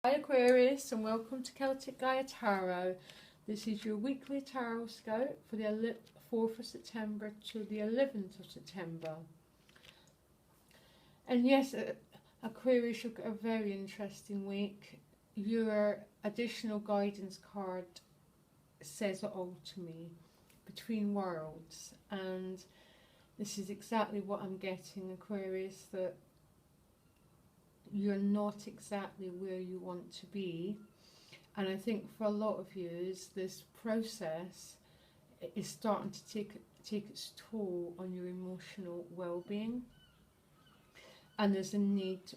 Hi Aquarius, and welcome to Celtic Gaia Tarot. This is your weekly tarot scout for the 4th of September to the 11th of September. And yes, Aquarius, you've got a very interesting week. Your additional guidance card says it all to me, between worlds, and this is exactly what I'm getting, Aquarius, that you're not exactly where you want to be. And I think for a lot of you, this process is starting to take its toll on your emotional well-being, and there's a need to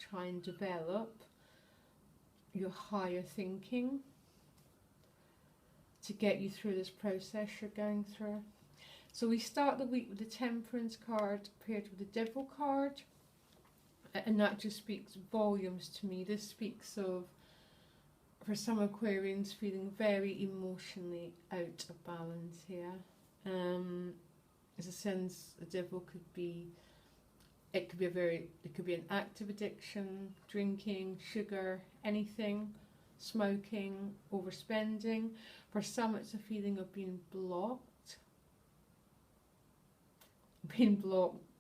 try and develop your higher thinking to get you through this process you're going through. So we start the week with the Temperance card paired with the Devil card, and that just speaks volumes to me. This speaks of, for some Aquarians, feeling very emotionally out of balance here. There's a sense the Devil could be, it could be an active addiction, drinking, sugar, anything, smoking, overspending. For some it's a feeling of being blocked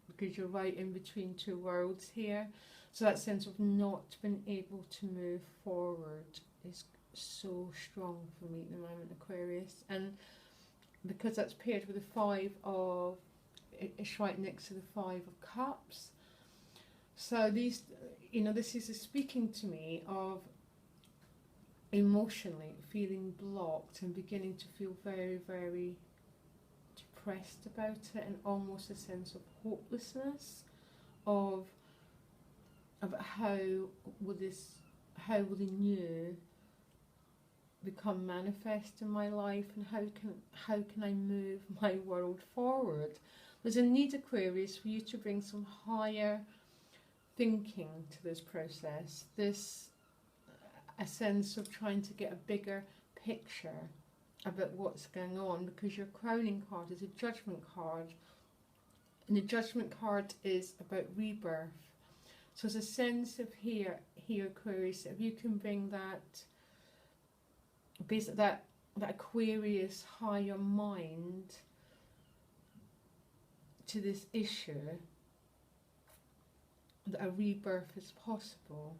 because you're right in between two worlds here. So that sense of not being able to move forward is so strong for me at the moment, Aquarius. And because that's paired with it's right next to the 5 of Cups. So these, this is speaking to me of emotionally feeling blocked and beginning to feel very, very depressed about it, and almost a sense of hopelessness of how will the new become manifest in my life, and how can I move my world forward. There's a need, Aquarius, for you to bring some higher thinking to this process, a sense of trying to get a bigger picture about what's going on, because your crowning card is a Judgment card, and the Judgment card is about rebirth. So there's a sense of here Aquarius, if you can bring that Aquarius higher mind to this issue, that a rebirth is possible.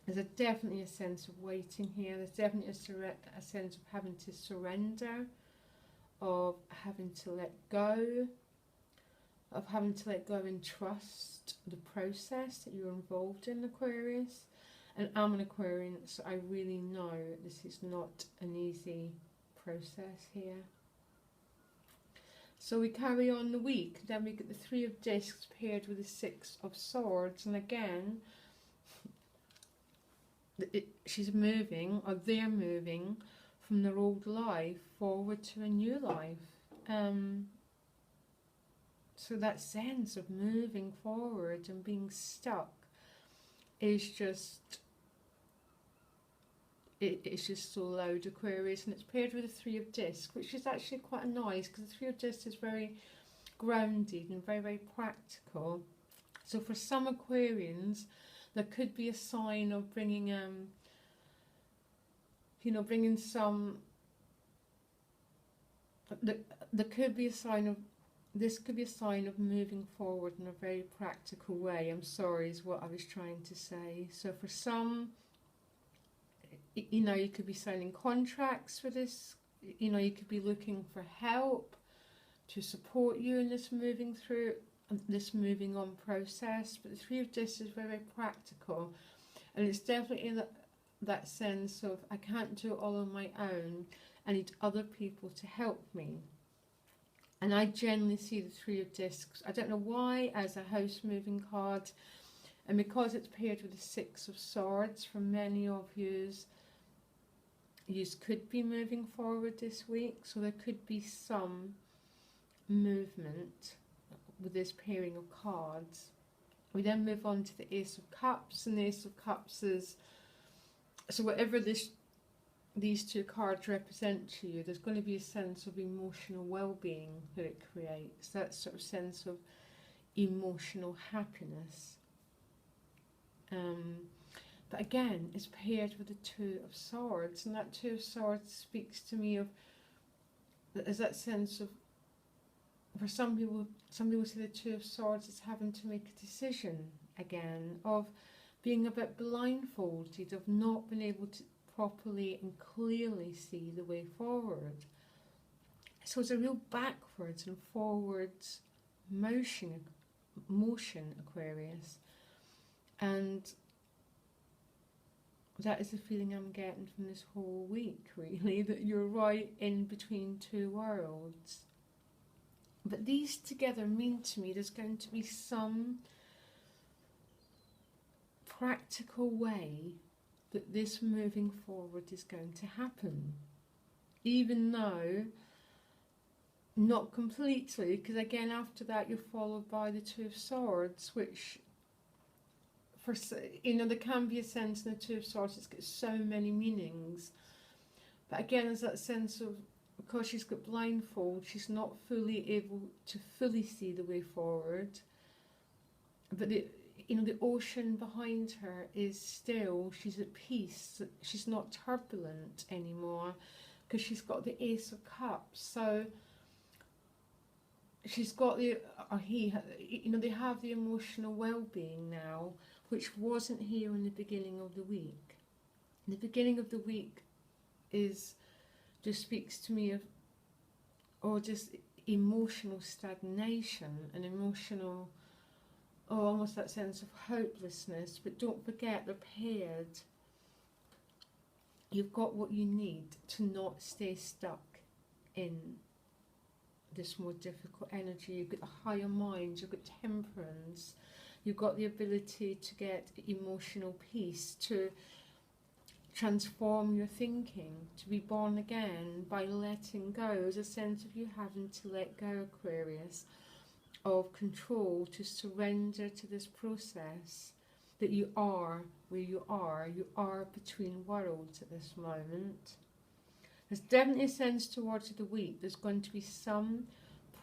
There's definitely a sense of waiting here. There's definitely a sense of having to surrender, of having to let go, and trust the process that you're involved in, Aquarius. And I'm an Aquarian, so I really know this is not an easy process here. So we carry on the week. Then we get the 3 of Discs paired with the 6 of Swords, and again, she's moving, or they're moving, from their old life forward to a new life. So that sense of moving forward and being stuck is just, it's just so loud, Aquarius. And it's paired with the 3 of Discs, which is actually quite nice, because the 3 of Discs is very grounded and very, very practical. So for some Aquarians, there could be a sign of bringing, there could be a sign of, this could be a sign of moving forward in a very practical way. I'm sorry, is what I was trying to say. So for some, you could be signing contracts for this. You could be looking for help to support you in this moving on process. But the 3 of Discs is very, very practical, and it's definitely that sense of, I can't do it all on my own, I need other people to help me. And I generally see the 3 of Discs, I don't know why, as a house moving card, and because it's paired with the 6 of Swords, for many of you could be moving forward this week. So there could be some movement with this pairing of cards. We then move on to the Ace of Cups, and the Ace of Cups is, so whatever these two cards represent to you, there's going to be a sense of emotional well-being that it creates, that sort of sense of emotional happiness. But again, it's paired with the Two of Swords, and that Two of Swords speaks to me of, there's that sense of, for some people say the Two of Swords is having to make a decision again, of being a bit blindfolded, of not being able to properly and clearly see the way forward. So it's a real backwards and forwards motion, Aquarius. And that is the feeling I'm getting from this whole week, really, that you're right in between two worlds. But these together mean to me there's going to be some practical way that this moving forward is going to happen. Even though, not completely, because again after that you're followed by the Two of Swords, which, for, you know, there can be a sense in the Two of Swords, it's got so many meanings. But again, there's that sense of, because she's got blindfold, she's not fully able to fully see the way forward. But the, you know, the ocean behind her is still, she's at peace. She's not turbulent anymore because she's got the Ace of Cups. So she's got the, or he, you know, they have the emotional well-being now, which wasn't here in the beginning of the week. The beginning of the week is, just speaks to me of, or just emotional stagnation and emotional, or almost that sense of hopelessness. But don't forget, they're paired. You've got what you need to not stay stuck in this more difficult energy. You've got the higher mind, you've got temperance, you've got the ability to get emotional peace, to transform your thinking, to be born again by letting go. There's a sense of you having to let go, Aquarius, of control, to surrender to this process, that you are where you are between worlds at this moment. There's definitely a sense towards the week there's going to be some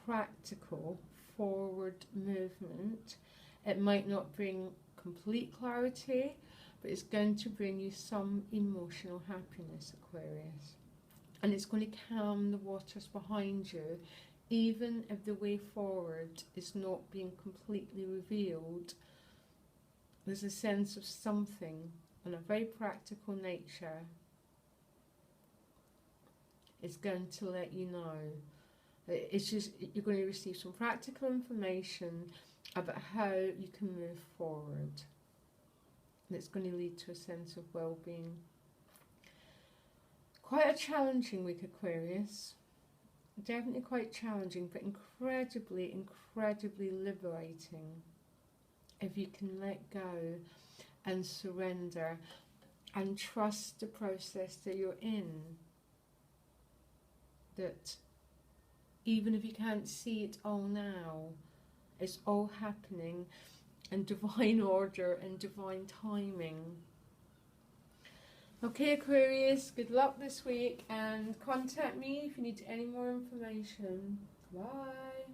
practical forward movement. It might not bring complete clarity, but it's going to bring you some emotional happiness, Aquarius. And it's going to calm the waters behind you, even if the way forward is not being completely revealed. There's a sense of something on a very practical nature is going to let you know. It's just, you're going to receive some practical information about how you can move forward. And it's going to lead to a sense of well-being. Quite a challenging week, Aquarius. Definitely quite challenging, but incredibly, incredibly liberating if you can let go and surrender and trust the process that you're in. That even if you can't see it all now, it's all happening in divine order and divine timing. Okay, Aquarius, good luck this week, and contact me if you need any more information. Bye.